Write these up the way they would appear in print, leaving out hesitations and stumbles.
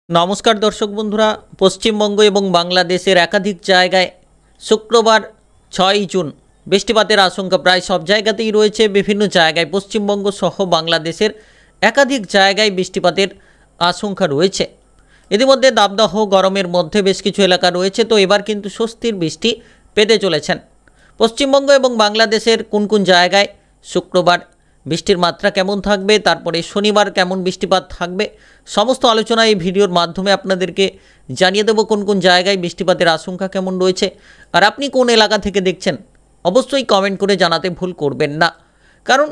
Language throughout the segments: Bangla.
নমস্কার দর্শক বন্ধুরা, পশ্চিমবঙ্গ এবং বাংলাদেশের একাধিক জায়গায় শুক্রবার ৬ জুন বৃষ্টিপাতের আশঙ্কা প্রায় সব জায়গাতেই রয়েছে। বিভিন্ন জায়গায় পশ্চিমবঙ্গ সহ বাংলাদেশের একাধিক জায়গায় বৃষ্টিপাতের আশঙ্কা রয়েছে। ইতিমধ্যে দাবদাহ গরমের মধ্যে বেশ কিছু এলাকা রয়েছে, তো এবার কিন্তু স্বস্তির বৃষ্টি পেতে চলেছেন। পশ্চিমবঙ্গ এবং বাংলাদেশের কোন কোন জায়গায় শুক্রবার বৃষ্টির মাত্রা কেমন থাকবে, তারপরে শনিবার কেমন বৃষ্টিপাত থাকবে, সমস্ত আলোচনা এই ভিডিওর মাধ্যমে আপনাদেরকে জানিয়ে দেব। কোন কোন জায়গায় বৃষ্টিপাতের আশঙ্কা কেমন রয়েছে, আর আপনি কোন এলাকা থেকে দেখছেন অবশ্যই কমেন্ট করে জানাতে ভুল করবেন না। কারণ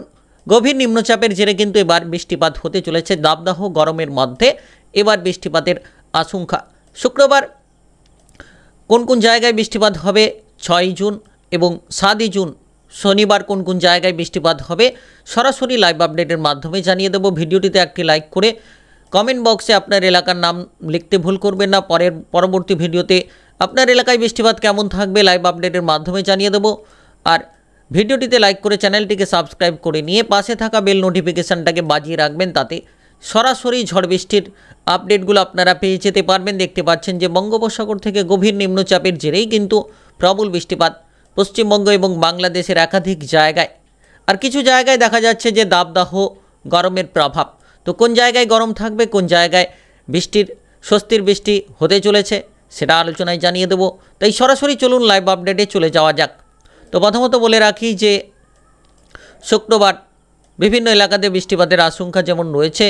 গভীর নিম্নচাপের জেরে কিন্তু এবার বৃষ্টিপাত হতে চলেছে। দাবদাহ গরমের মধ্যে এবার বৃষ্টিপাতের আশঙ্কা। শুক্রবার কোন কোন জায়গায় বৃষ্টিপাত হবে ৬ জুন এবং ৭ জুন শনিবার কোন কোন জায়গায় বৃষ্টিপাত হবে সরাসরি লাইভ আপডেটের মাধ্যমে জানিয়ে দেব। ভিডিওটিতে একটি লাইক করে কমেন্ট বক্সে আপনার এলাকার নাম লিখতে ভুল করবেন না। পরবর্তী ভিডিওতে আপনার এলাকায় বৃষ্টিপাত কেমন থাকবে লাইভ আপডেটের মাধ্যমে জানিয়ে দেব। আর ভিডিওটিতে লাইক করে চ্যানেলটিকে সাবস্ক্রাইব করে নিয়ে পাশে থাকা বেল নোটিফিকেশানটাকে বাজিয়ে রাখবেন, তাতে সরাসরি ঝড় বৃষ্টির আপডেটগুলো আপনারা পেয়ে যেতে পারবেন। দেখতে পাচ্ছেন যে বঙ্গোপসাগর থেকে গভীর নিম্নচাপের জেরেই কিন্তু প্রবল বৃষ্টিপাত পশ্চিমবঙ্গ এবং বাংলাদেশের একাধিক জায়গায়। আর কিছু জায়গায় দেখা যাচ্ছে যে দাবদাহ গরমের প্রভাব। তো কোন জায়গায় গরম থাকবে, কোন জায়গায় স্বস্তির বৃষ্টি হতে চলেছে, সেটা আলোচনায় জানিয়ে দেব। তাই সরাসরি চলুন লাইভ আপডেটে চলে যাওয়া যাক। তো প্রথমত বলে রাখি যে শুক্রবার বিভিন্ন এলাকাতে বৃষ্টিপাতের আশঙ্কা যেমন রয়েছে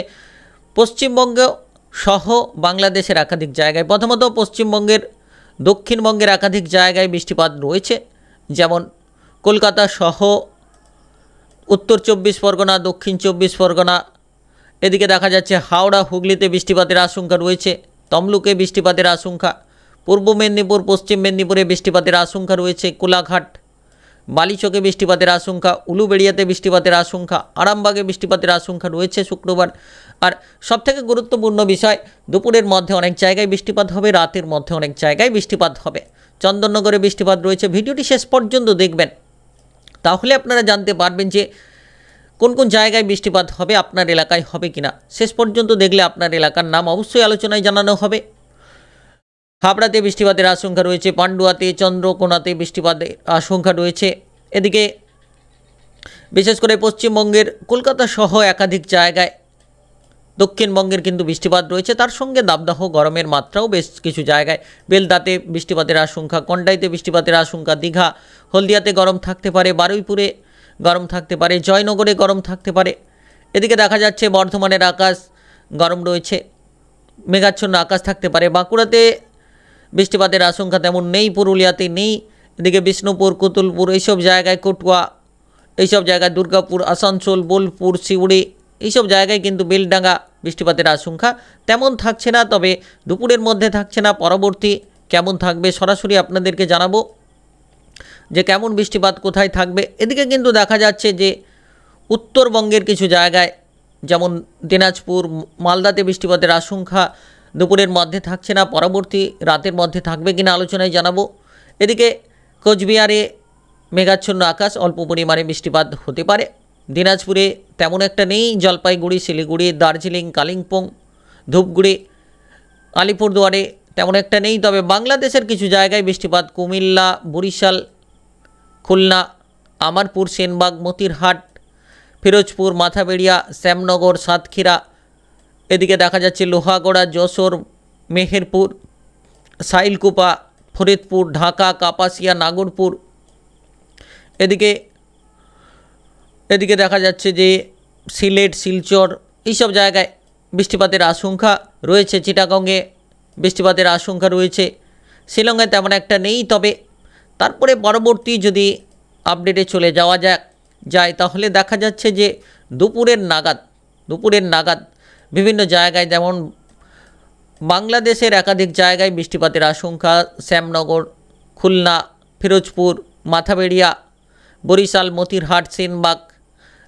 পশ্চিমবঙ্গ সহ বাংলাদেশের একাধিক জায়গায়। প্রথমত পশ্চিমবঙ্গের দক্ষিণবঙ্গের একাধিক জায়গায় বৃষ্টিপাত রয়েছে, যেমন কলকাতা সহ উত্তর ২৪ পরগনা, দক্ষিণ ২৪ পরগনা, এদিকে দেখা যাচ্ছে হাওড়া হুগলিতে বৃষ্টিপাতের আশঙ্কা রয়েছে, তমলুকে বৃষ্টিপাতের আশঙ্কা, পূর্ব মেদিনীপুর পশ্চিম মেদিনীপুরে বৃষ্টিপাতের আশঙ্কা রয়েছে, কোলাঘাট বালিচকে বৃষ্টিপাতের আশঙ্কা, উলুবেড়িয়াতে বৃষ্টিপাতের আশঙ্কা, আরামবাগে বৃষ্টিপাতের আশঙ্কা রয়েছে শুক্রবার। আর সবথেকে গুরুত্বপূর্ণ বিষয়, দুপুরের মধ্যে অনেক জায়গায় বৃষ্টিপাত হবে, রাতের মধ্যে অনেক জায়গায় বৃষ্টিপাত হবে। চন্দননগরে বৃষ্টিপাত রয়েছে। ভিডিওটি শেষ পর্যন্ত দেখবেন, তাহলে আপনারা জানতে পারবেন যে কোন কোন জায়গায় বৃষ্টিপাত হবে, আপনার এলাকায় হবে কিনা। শেষ পর্যন্ত দেখলে আপনার এলাকার নাম অবশ্যই আলোচনায় জানানো হবে। হাবড়াতে বৃষ্টিপাতের আশঙ্কা রয়েছে, পান্ডুয়াতে, চন্দ্রকোনাতে বৃষ্টিপাতের আশঙ্কা রয়েছে। এদিকে বিশেষ করে পশ্চিমবঙ্গের কলকাতা সহ একাধিক জায়গায়, দক্ষিণবঙ্গের কিন্তু বৃষ্টিপাত রয়েছে, তার সঙ্গে দাবদাহ গরমের মাত্রাও বেশ কিছু জায়গায়। বেলদাতে বৃষ্টিপাতের আশঙ্কা, কন্ডাইতে বৃষ্টিপাতের আশঙ্কা, দীঘা হলদিয়াতে গরম থাকতে পারে, বারুইপুরে গরম থাকতে পারে, জয়নগরে গরম থাকতে পারে। এদিকে দেখা যাচ্ছে বর্ধমানের আকাশ গরম রয়েছে, মেঘাচ্ছন্ন আকাশ থাকতে পারে। বাঁকুড়াতে বৃষ্টিপাতের আশঙ্কা তেমন নেই, পুরুলিয়াতে নেই। এদিকে বিষ্ণুপুর, কুতুলপুর এইসব জায়গায়, কটুয়া এইসব জায়গায়, দুর্গাপুর, আসানসোল, বোলপুর, সিউড়ি এইসব জায়গায় কিন্তু বেলডাঙ্গা বৃষ্টিপাতের আশঙ্কা তেমন থাকছে না, তবে দুপুরের মধ্যে থাকছে না। পরবর্তী কেমন থাকবে সরাসরি আপনাদেরকে জানাবো যে কেমন বৃষ্টিপাত কোথায় থাকবে। এদিকে কিন্তু দেখা যাচ্ছে যে উত্তরবঙ্গের কিছু জায়গায় যেমন দিনাজপুর, মালদাতে বৃষ্টিপাতের আশঙ্কা দুপুরের মধ্যে থাকছে না, পরবর্তী রাতের মধ্যে থাকবে কিনা আলোচনায় জানাবো। এদিকে কোচবিহারে মেঘাচ্ছন্ন আকাশ, অল্প পরিমাণে বৃষ্টিপাত হতে পারে। দিনাজপুরে তেমন একটা নেই। জলপাইগুড়ি, শিলিগুড়ি, দার্জিলিং, কালিম্পং, ধূপগুড়ি, আলিপুরদুয়ারে তেমন একটা নেই। তবে বাংলাদেশের কিছু জায়গায় বৃষ্টিপাত, কুমিল্লা, বরিশাল, খুলনা, আমারপুর, সেনবাগ, মতিরহাট, ফিরোজপুর, মাথাবেড়িয়া, শ্যামনগর, সাতক্ষীরা, এদিকে দেখা যাচ্ছে লোহাগড়া, যশোর, মেহেরপুর, সাইলকুপা, ফরিদপুর, ঢাকা, কাপাসিয়া, নাগরপুর, এদিকে দেখা যাচ্ছে যে সিলেট, শিলচর এইসব জায়গায় বৃষ্টিপাতের আশঙ্কা রয়েছে। চিটাগংয়ে বৃষ্টিপাতের আশঙ্কা রয়েছে। শিলংয়ে তেমন একটা নেই। তবে তারপরে পরবর্তী যদি আপডেটে চলে যায় তাহলে দেখা যাচ্ছে যে দুপুরের নাগাদ বিভিন্ন জায়গায়, যেমন বাংলাদেশের একাধিক জায়গায় বৃষ্টিপাতের আশঙ্কা, শ্যামনগর, খুলনা, ফিরোজপুর, মাথাবেড়িয়া, বরিশাল, মতিরহাট, সেনবাগ,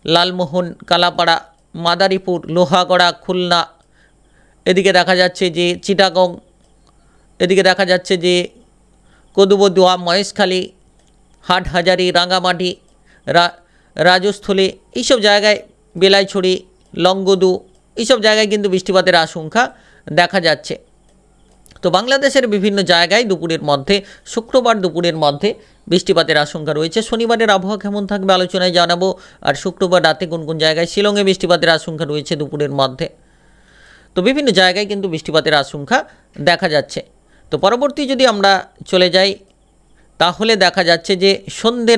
লালমোহন, কালাপাড়া, মাদারীপুর, লোহাগড়া, খুলনা, এদিকে দেখা যাচ্ছে যে চিটাগং, এদিকে দেখা যাচ্ছে যে কদুবদুয়া, মহেশখালী, হাটহাজারী, রাঙামাটি, রাজস্থলী এইসব জায়গায়, বেলাইছড়ি, লংগদু, এইসব জায়গায় কিন্তু বৃষ্টিপাতের আশঙ্কা দেখা যাচ্ছে। তো বাংলাদেশের বিভিন্ন জায়গায় দুপুরের মধ্যে, শুক্রবার দুপুরের মধ্যে বৃষ্টিপাতের আশঙ্কা রয়েছে। শনিবারের আবহাওয়া কেমন থাকবে আলোচনায় জানাবো। আর শুক্রবার রাতে কোন কোন জায়গায়, শিলংয়ে বৃষ্টিপাতের আশঙ্কা রয়েছে দুপুরের মধ্যে। তো বিভিন্ন জায়গায় কিন্তু বৃষ্টিপাতের আশঙ্কা দেখা যাচ্ছে। তো পরবর্তী যদি আমরা চলে যাই, তাহলে দেখা যাচ্ছে যে সন্ধে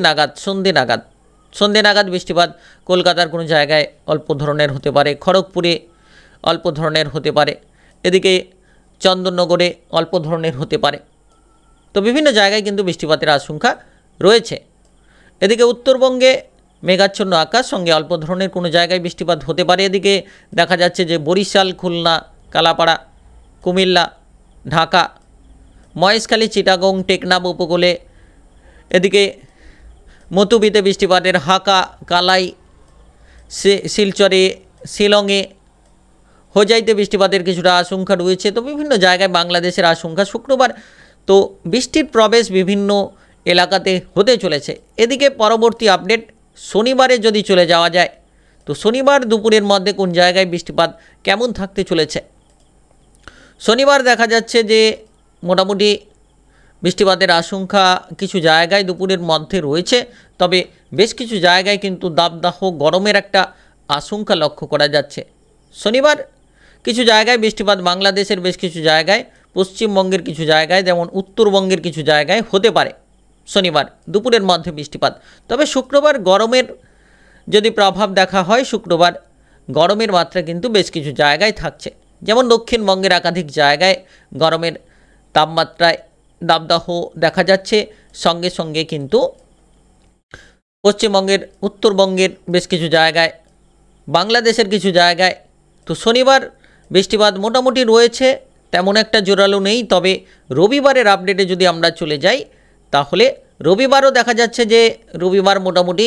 নাগাদ বৃষ্টিপাত কলকাতার কোনো জায়গায় অল্প ধরনের হতে পারে, খড়গপুরে অল্প ধরনের হতে পারে, এদিকে চন্দননগরে অল্প ধরনের হতে পারে। তো বিভিন্ন জায়গায় কিন্তু বৃষ্টিপাতের আশঙ্কা রয়েছে। এদিকে উত্তরবঙ্গে মেঘাচ্ছন্ন আকাশ, সঙ্গে অল্প ধরনের কোনো জায়গায় বৃষ্টিপাত হতে পারে। এদিকে দেখা যাচ্ছে যে বরিশাল, খুলনা, কালাপাড়া, কুমিল্লা, ঢাকা, মহেশখালী, চিটাগং, টেকনাফ উপকূলে, এদিকে মতুবিতে বৃষ্টিপাতের, হাকা, কালাই, শিলচরে, শিলংয়ে, হোজাইতে বৃষ্টিপাতের কিছুটা আশঙ্কা রয়েছে। তো বিভিন্ন জায়গায় বাংলাদেশের আশঙ্কা শুক্রবার তো বৃষ্টির প্রবেশ বিভিন্ন এলাকাতে হতে চলেছে। এদিকে পরবর্তী আপডেট শনিবারে যদি চলে যাওয়া যায়, তো শনিবার দুপুরের মধ্যে কোন জায়গায় বৃষ্টিপাত কেমন থাকতে চলেছে। শনিবার দেখা যাচ্ছে যে মোটামুটি বৃষ্টিপাতের আশঙ্কা কিছু জায়গায় দুপুরের মধ্যে রয়েছে, তবে বেশ কিছু জায়গায় কিন্তু দাবদাহ গরমের একটা আশঙ্কা লক্ষ্য করা যাচ্ছে। শনিবার কিছু জায়গায় বৃষ্টিপাত বাংলাদেশের বেশ কিছু জায়গায়, পশ্চিমবঙ্গের কিছু জায়গায়, যেমন উত্তরবঙ্গের কিছু জায়গায় হতে পারে শনিবার দুপুরের মধ্যে বৃষ্টিপাত। তবে শুক্রবার গরমের যদি প্রভাব দেখা হয়, শুক্রবার গরমের মাত্রা কিন্তু বেশ কিছু জায়গায় থাকছে, যেমন দক্ষিণবঙ্গের একাধিক জায়গায় গরমের তাপমাত্রায় দাবদাহ দেখা যাচ্ছে। সঙ্গে সঙ্গে কিন্তু পশ্চিমবঙ্গের, উত্তরবঙ্গের বেশ কিছু জায়গায়, বাংলাদেশের কিছু জায়গায়। তো শনিবার বৃষ্টিপাত মোটামুটি রয়েছে, তেমন একটা জোরালো নেই। তবে রবিবারের আপডেটে যদি আমরা চলে যাই, তাহলে রবিবারও দেখা যাচ্ছে যে রবিবার মোটামুটি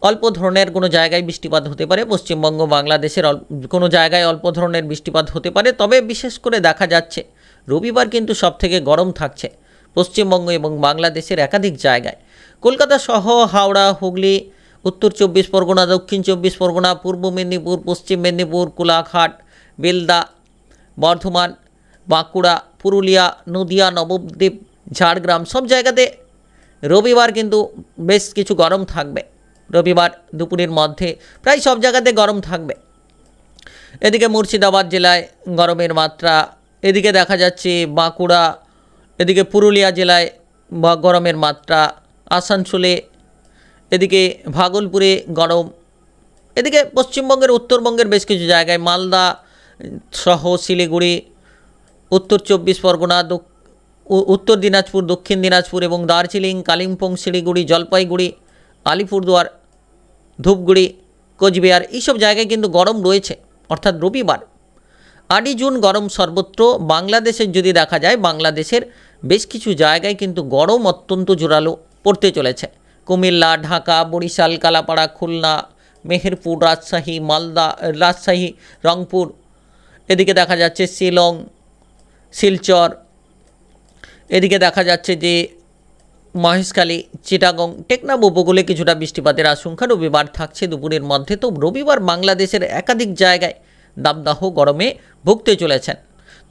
অল্প ধরনের কোনো জায়গায় বৃষ্টিপাত হতে পারে। পশ্চিমবঙ্গ, বাংলাদেশের কোনো জায়গায় অল্প ধরনের বৃষ্টিপাত হতে পারে। তবে বিশেষ করে দেখা যাচ্ছে রবিবার কিন্তু সবথেকে গরম থাকছে পশ্চিমবঙ্গ এবং বাংলাদেশের একাধিক জায়গায়। কলকাতা সহ হাওড়া, হুগলি, উত্তর 24 পরগনা, দক্ষিণ 24 পরগনা, পূর্ব মেদিনীপুর, পশ্চিম মেদিনীপুর, কোলাঘাট, বেলদা, বর্ধমান, বাঁকুড়া, পুরুলিয়া, নদিয়া, নবদ্বীপ, ঝাড়গ্রাম, সব জায়গাতে রবিবার কিন্তু বেশ কিছু গরম থাকবে। রবিবার দুপুরের মধ্যে প্রায় সব জায়গাতে গরম থাকবে। এদিকে মুর্শিদাবাদ জেলায় গরমের মাত্রা, এদিকে দেখা যাচ্ছে বাঁকুড়া, এদিকে পুরুলিয়া জেলায় গরমের মাত্রা, আসানসোলে, এদিকে ভাগলপুরে গরম, এদিকে পশ্চিমবঙ্গের, উত্তরবঙ্গের বেশ কিছু জায়গায় মালদা সহ শিলিগুড়ি, উত্তর 24 পরগনা, উত্তর দিনাজপুর, দক্ষিণ দিনাজপুর এবং দার্জিলিং, কালিম্পং, শিলিগুড়ি, জলপাইগুড়ি, আলিপুরদুয়ার, ধূপগুড়ি, কোচবিহার, এইসব জায়গায় কিন্তু গরম রয়েছে। অর্থাৎ রবিবার 8 জুন গরম সর্বত্র। বাংলাদেশের যদি দেখা যায়, বাংলাদেশের বেশ কিছু জায়গায় কিন্তু গরম অত্যন্ত জোরালো পড়তে চলেছে। কুমিল্লা, ঢাকা, বরিশাল, কালাপাড়া, খুলনা, মেহেরপুর, রাজশাহী, মালদা, রাজশাহী, রংপুর, এদিকে দেখা যাচ্ছে শিলং, শিলচর, এদিকে দেখা যাচ্ছে যে মহেশখালী, চিটাগং, টেকনাফ উপকূলে কিছুটা বৃষ্টিপাতের আশঙ্কা রবিবার থাকছে দুপুরের মধ্যে। তো রবিবার বাংলাদেশের একাধিক জায়গায় দাবদাহ গরমে ভুগতে চলেছেন।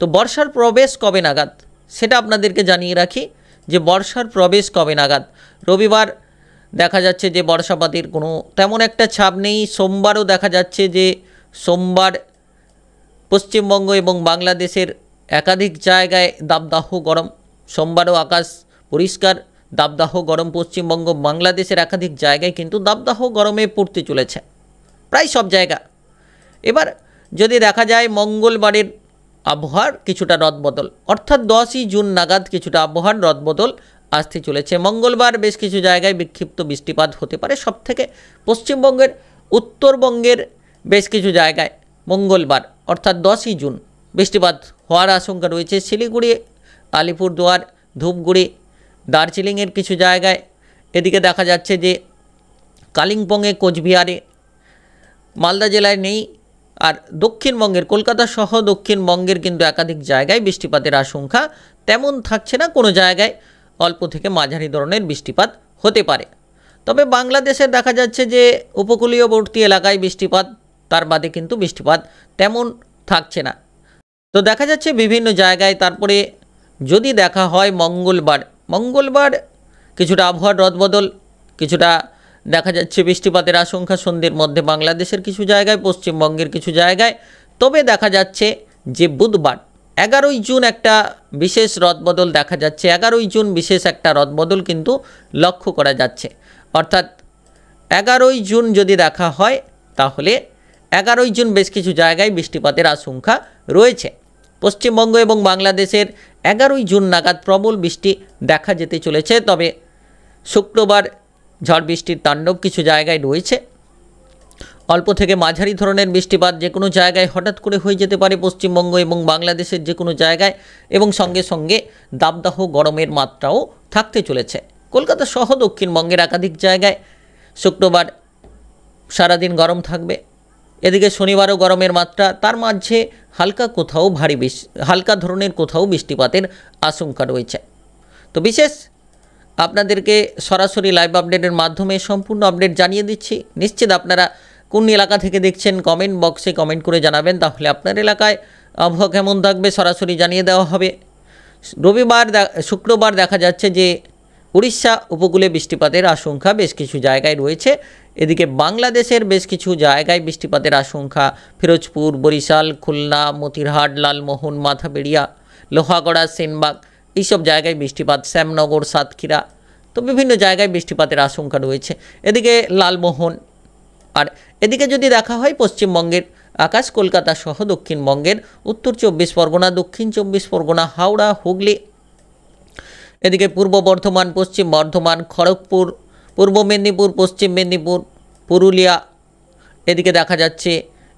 তো বর্ষার প্রবেশ কবে নাগাদ সেটা আপনাদেরকে জানিয়ে রাখি যে বর্ষার প্রবেশ কবে নাগাদ। রবিবার দেখা যাচ্ছে যে বর্ষাপাতের কোনো তেমন একটা ছাপ নেই। সোমবারও দেখা যাচ্ছে যে সোমবার পশ্চিমবঙ্গ এবং বাংলাদেশের একাধিক জায়গায় দাবদাহ গরম। সোমবারও আকাশ পরিষ্কার, দাবদাহ গরম পশ্চিমবঙ্গ, বাংলাদেশের একাধিক জায়গায় কিন্তু দাবদাহ গরমে পড়তে চলেছে প্রায় সব জায়গা। এবার যদি দেখা যায় মঙ্গলবারের আবহাওয়ার কিছুটা রদবদল, অর্থাৎ 10ই জুন নাগাদ কিছুটা আবহাওয়ার রদবদল আসতে চলেছে। মঙ্গলবার বেশ কিছু জায়গায় বিক্ষিপ্ত বৃষ্টিপাত হতে পারে। সবথেকে পশ্চিমবঙ্গের, উত্তরবঙ্গের বেশ কিছু জায়গায় মঙ্গলবার অর্থাৎ 10ই জুন বৃষ্টিপাত হওয়ার আশঙ্কা রয়েছে। শিলিগুড়ি, আলিপুরদুয়ার, ধূপগুড়ি, দার্জিলিংয়ের কিছু জায়গায়, এদিকে দেখা যাচ্ছে যে কালিম্পংয়ে, কোচবিহারে, মালদা জেলায় নেই। আর দক্ষিণবঙ্গের, কলকাতা সহ দক্ষিণবঙ্গের কিন্তু একাধিক জায়গায় বৃষ্টিপাতের আশঙ্কা তেমন থাকছে না। কোনো জায়গায় অল্প থেকে মাঝারি ধরনের বৃষ্টিপাত হতে পারে। তবে বাংলাদেশে দেখা যাচ্ছে যে উপকূলীয়বর্তী এলাকায় বৃষ্টিপাত তার বাদে কিন্তু বৃষ্টিপাত তেমন থাকছে না। তো দেখা যাচ্ছে বিভিন্ন জায়গায়। তারপরে যদি দেখা হয় মঙ্গলবার কিছুটা আবহাওয়ার রদবদল, কিছুটা দেখা যাচ্ছে বৃষ্টিপাতের আশঙ্কা সন্ধ্যের মধ্যে বাংলাদেশের কিছু জায়গায়, পশ্চিমবঙ্গের কিছু জায়গায়। তবে দেখা যাচ্ছে যে বুধবার 11ই জুন একটা বিশেষ রদবদল দেখা যাচ্ছে। 11ই জুন বিশেষ একটা রদবদল কিন্তু লক্ষ্য করা যাচ্ছে। অর্থাৎ 11ই জুন যদি দেখা হয় তাহলে 11ই জুন বেশ কিছু জায়গায় বৃষ্টিপাতের আশঙ্কা রয়েছে। পশ্চিমবঙ্গ এবং বাংলাদেশের 11ই জুন নাগাদ প্রবল বৃষ্টি দেখা যেতে চলেছে। তবে শুক্রবার ঝড় বৃষ্টির তাণ্ডব কিছু জায়গায় রয়েছে। অল্প থেকে মাঝারি ধরনের বৃষ্টিপাত যে কোনো জায়গায় হঠাৎ করে হয়ে যেতে পারে পশ্চিমবঙ্গ এবং বাংলাদেশের যে কোনো জায়গায়, এবং সঙ্গে সঙ্গে দাবদাহ গরমের মাত্রাও থাকতে চলেছে। কলকাতা সহ দক্ষিণবঙ্গের একাধিক জায়গায় শুক্রবার সারাদিন গরম থাকবে। এদিকে শনিবারও গরমের মাত্রা, তার মাঝে হালকা ধরনের কোথাও বৃষ্টিপাতের আশঙ্কা রয়েছে। তো বিশেষ আপনাদেরকে সরাসরি লাইভ আপডেটের মাধ্যমে সম্পূর্ণ আপডেট জানিয়ে দিচ্ছি। নিশ্চিত আপনারা কোন এলাকা থেকে দেখছেন কমেন্ট বক্সে কমেন্ট করে জানাবেন, তাহলে আপনার এলাকায় আবহাওয়া কেমন থাকবে সরাসরি জানিয়ে দেওয়া হবে। শুক্রবার দেখা যাচ্ছে যে উড়িষ্যা উপকূলে বৃষ্টিপাতের আশঙ্কা বেশ কিছু জায়গায় রয়েছে। এদিকে বাংলাদেশের বেশ কিছু জায়গায় বৃষ্টিপাতের আশঙ্কা, ফিরোজপুর, বরিশাল, খুলনা, মতিরহাট, লালমোহন, মাথাবেড়িয়া, লোহাগড়া, সেনবাগ, এইসব জায়গায় বৃষ্টিপাত, শ্যামনগর, সাতক্ষীরা, তো বিভিন্ন জায়গায় বৃষ্টিপাতের আশঙ্কা রয়েছে। এদিকে লালমোহন। আর এদিকে যদি দেখা হয় পশ্চিমবঙ্গের আকাশ, কলকাতা সহ দক্ষিণবঙ্গের উত্তর 24 পরগনা, দক্ষিণ 24 পরগনা, হাওড়া, হুগলি, এদিকে পূর্ব বর্ধমান, পশ্চিম বর্ধমান, খড়গপুর, পূর্ব মেদিনীপুর, পশ্চিম মেদিনীপুর, পুরুলিয়া, এদিকে দেখা যাচ্ছে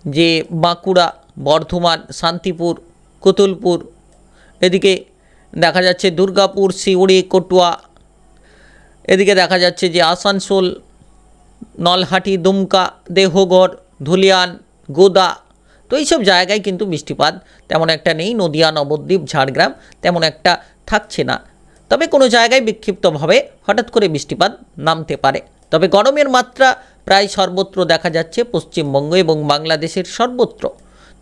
যে বাঁকুড়া, বর্ধমান, শান্তিপুর, কুতুলপুর, এদিকে দেখা যাচ্ছে দুর্গাপুর, সিউড়ি, কটুয়া, এদিকে দেখা যাচ্ছে যে আসানসোল, নলহাটি, দুমকা, দেহগড়, ধুলিয়ান, গোদা, তো এইসব জায়গায় কিন্তু বৃষ্টিপাত তেমন একটা নেই। নদিয়া, নবদ্বীপ, ঝাড়গ্রাম তেমন একটা থাকছে না। তবে কোনো জায়গায় বিক্ষিপ্তভাবে হঠাৎ করে বৃষ্টিপাত নামতে পারে। তবে গরমের মাত্রা প্রায় সর্বত্র দেখা যাচ্ছে, পশ্চিমবঙ্গ এবং বাংলাদেশের সর্বত্র।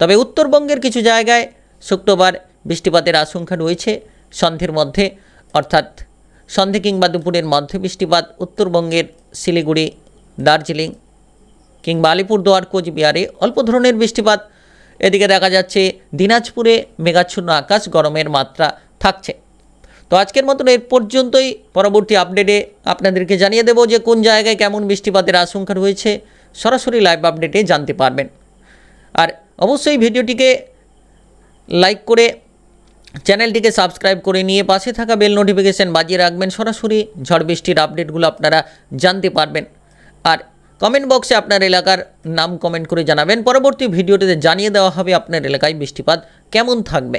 তবে উত্তরবঙ্গের কিছু জায়গায় শুক্রবার বৃষ্টিপাতের আশঙ্কা রয়েছে সন্ধ্যের মধ্যে, অর্থাৎ সন্ধ্যে কিংবা দুপুরের মধ্যে বৃষ্টিপাত। উত্তরবঙ্গের শিলিগুড়ি, দার্জিলিং কিংবা আলিপুরদুয়ার, কোচবিহারে অল্প ধরনের বৃষ্টিপাত। এদিকে দেখা যাচ্ছে দিনাজপুরে মেঘাচ্ছন্ন আকাশ, গরমের মাত্রা থাকছে। তো আজকের মতন এর পর্যন্তই। পরবর্তী আপডেটে আপনাদেরকে জানিয়ে দেব যে কোন জায়গায় কেমন বৃষ্টিপাতের আশঙ্কা রয়েছে, সরাসরি লাইভ আপডেটে জানতে পারবেন। আর অবশ্যই ভিডিওটিকে লাইক করে চ্যানেলটিকে সাবস্ক্রাইব করে নিয়ে পাশে থাকা বেল নোটিফিকেশান বাজিয়ে রাখবেন। সরাসরি ঝড় বৃষ্টির আপডেটগুলো আপনারা জানতে পারবেন। আর কমেন্ট বক্সে আপনার এলাকার নাম কমেন্ট করে জানাবেন। পরবর্তী ভিডিওটিতে জানিয়ে দেওয়া হবে আপনার এলাকায় বৃষ্টিপাত কেমন থাকবে।